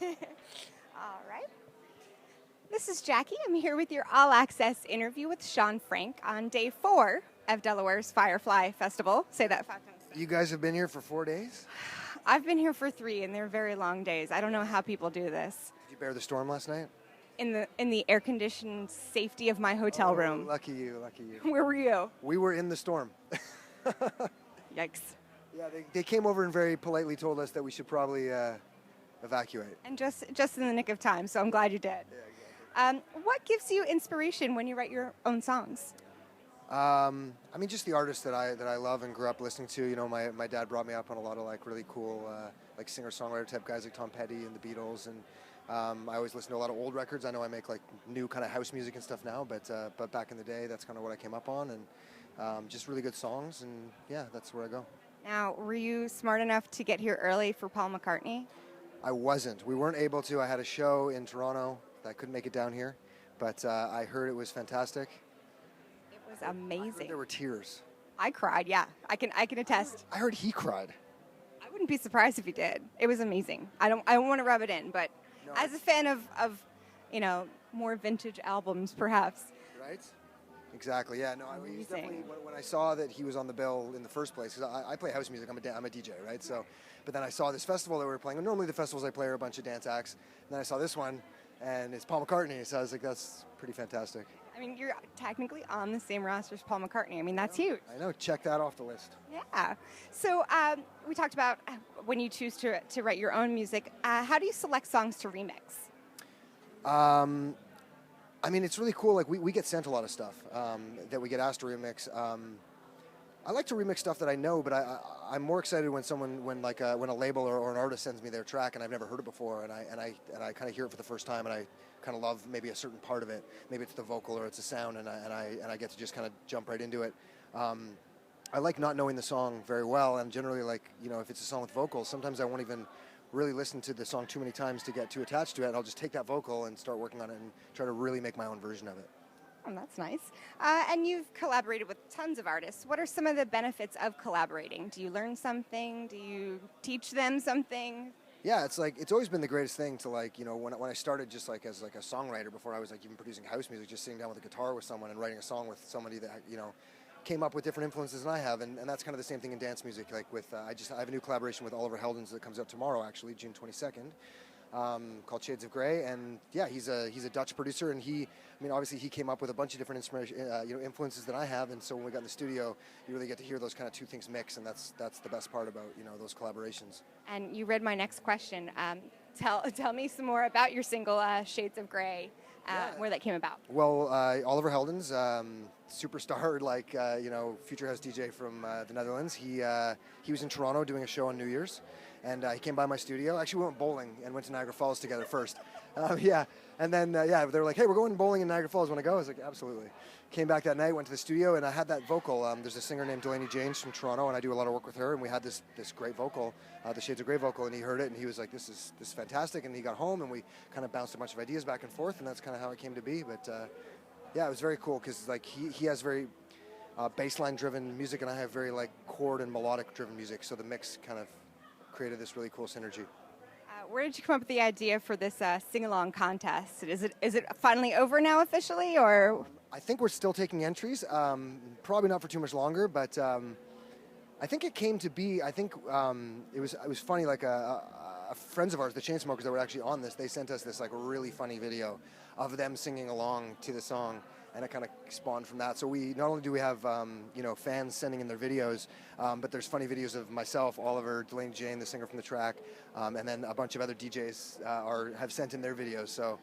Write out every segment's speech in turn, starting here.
All right. This is Jackie. I'm here with your all access interview with Shaun Frank on day 4 of Delaware's Firefly Festival. Say that 5 times. You guys have been here for 4 days? I've been here for 3, and they're very long days. I don't know how people do this. Did you bear the storm last night? In the air conditioned safety of my hotel room. Lucky you, lucky you. Where were you? We were in the storm. Yikes. Yeah, they came over and very politely told us that we should probably evacuate. And just in the nick of time, so I'm glad you did. Yeah, exactly. What gives you inspiration when you write your own songs? I mean, just the artists that I love and grew up listening to. You know, my dad brought me up on a lot of like really cool like singer-songwriter type guys like Tom Petty and the Beatles, and I always listen to a lot of old records. I know I make like new kind of house music and stuff now, but back in the day, that's kind of what I came up on, and just really good songs, and yeah, that's where I go. Now, were you smart enough to get here early for Paul McCartney? I wasn't. We weren't able to. I had a show in Toronto that I couldn't make it down here, but I heard it was fantastic. It was amazing. There were tears. I cried, yeah. I can attest. I heard he cried. I wouldn't be surprised if he did. It was amazing. I don't want to rub it in, but No, as a fan of more vintage albums, perhaps. Right? Exactly. Yeah. No. He's definitely when I saw that he was on the bill in the first place, because I play house music. I'm a DJ, right? So, but then I saw this festival that we were playing. And normally the festivals I play are a bunch of dance acts. And then I saw this one, and it's Paul McCartney. So I was like, that's pretty fantastic. I mean, you're technically on the same roster as Paul McCartney. I mean, that's huge. I know. Check that off the list. Yeah. So we talked about when you choose to write your own music. How do you select songs to remix? I mean, it's really cool. Like we get sent a lot of stuff that we get asked to remix. I like to remix stuff that I know, but I'm more excited when when a label or an artist sends me their track and I've never heard it before, and I kind of hear it for the first time, and I kind of love maybe a certain part of it. Maybe it's the vocal or it's a sound, and I get to just kind of jump right into it. I like not knowing the song very well, and generally, like, you know, if it's a song with vocals, sometimes I won't even really listen to the song too many times to get too attached to it, and I'll just take that vocal and start working on it and try to really make my own version of it. Oh, that's nice. And you've collaborated with tons of artists. What are some of the benefits of collaborating? Do you learn something? Do you teach them something? Yeah, it's always been the greatest thing to, like, you know, when I started just like as like a songwriter before I was like even producing house music, just sitting down with a guitar with someone and writing a song with somebody that, you know, came up with different influences than I have, and that's kind of the same thing in dance music. Like with I have a new collaboration with Oliver Heldens that comes out tomorrow, actually, June 22nd, called Shades of Grey, and yeah, he's a Dutch producer, and obviously he came up with a bunch of different influences that I have, and so when we got in the studio, you really get to hear those kind of two things mix, and that's the best part about, you know, those collaborations. And you read my next question. Tell me some more about your single Shades of Grey. Where that came about. Well, Oliver Heldens, superstar, like, future house DJ from the Netherlands. He was in Toronto doing a show on New Year's, and he came by my studio. Actually, we went bowling and went to Niagara Falls together first. And then they were like, hey, we're going bowling in Niagara Falls. Want to go? I was like, absolutely. Came back that night, went to the studio, and I had that vocal. There's a singer named Delaney James from Toronto, and I do a lot of work with her, and we had this great vocal, the Shades of Grey vocal, and he heard it, and he was like, this is fantastic, and he got home, and we kind of bounced a bunch of ideas back and forth, and that's kind of how it came to be. But yeah, it was very cool, because like he has very baseline-driven music, and I have very like chord and melodic-driven music, so the mix kind of created this really cool synergy. Where did you come up with the idea for this sing-along contest? Is it finally over now officially, or? I think we're still taking entries. Probably not for too much longer, but I think it came to be. I think it was funny. Like friends of ours, the Chainsmokers, that were actually on this, they sent us this like really funny video of them singing along to the song, and it kind of spawned from that. So we not only do we have fans sending in their videos, but there's funny videos of myself, Oliver, Delaney Jane, the singer from the track, and then a bunch of other DJs have sent in their videos. So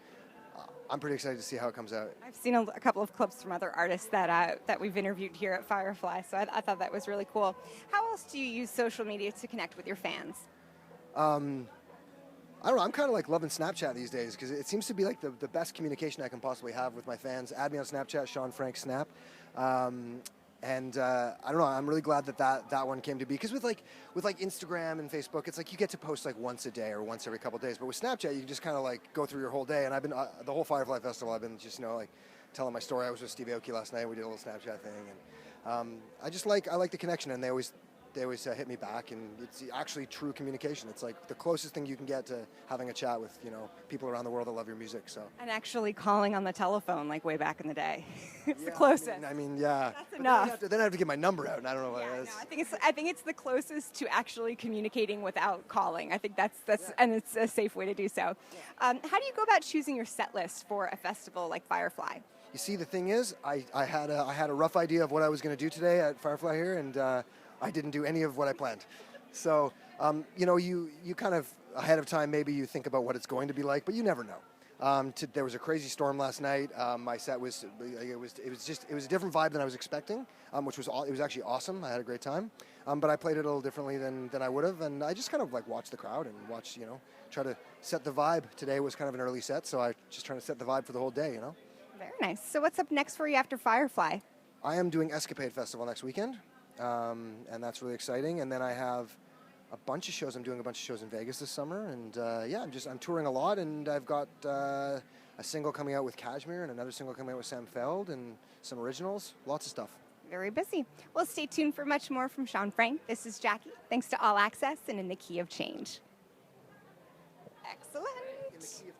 I'm pretty excited to see how it comes out. I've seen a couple of clips from other artists that we've interviewed here at Firefly, so I thought that was really cool. How else do you use social media to connect with your fans? I don't know, I'm kind of like loving Snapchat these days, because it seems to be like the best communication I can possibly have with my fans. Add me on Snapchat, Shaun Frank Snap. And I don't know, I'm really glad that one came to be, because with Instagram and Facebook, it's like you get to post like once a day or once every couple of days, but with Snapchat you can just kind of like go through your whole day. And I've been the whole Firefly Festival, I've been just like telling my story. I was with Steve Aoki last night, we did a little Snapchat thing, and I like the connection, and they always they always hit me back, and it's actually true communication. It's like the closest thing you can get to having a chat with, people around the world that love your music. So. And actually calling on the telephone like way back in the day. It's Yeah, the closest. I mean, yeah. That's But enough. Then I have to get my number out, and I don't know what Yeah, it is. no, I think it's the closest to actually communicating without calling. I think that's and it's a safe way to do so. How do you go about choosing your set list for a festival like Firefly? You see, the thing is, I had a rough idea of what I was going to do today at Firefly here, and I didn't do any of what I planned. So, you kind of ahead of time, maybe you think about what it's going to be like, but you never know. There was a crazy storm last night. My set was it was a different vibe than I was expecting, which was it was actually awesome. I had a great time, but I played it a little differently than I would have, and I just kind of like watched the crowd and watched try to set the vibe. Today was kind of an early set, so I just trying to set the vibe for the whole day. Very nice. So what's up next for you after Firefly? I am doing Escapade Festival next weekend, and that's really exciting. And then I have a bunch of shows. I'm doing a bunch of shows in Vegas this summer, and I'm touring a lot. And I've got a single coming out with Kashmir, and another single coming out with Sam Feld, and some originals. Lots of stuff. Very busy. Well, stay tuned for much more from Shaun Frank. This is Jackie. Thanks to All Access and In the Key of Change. Excellent. In the Key of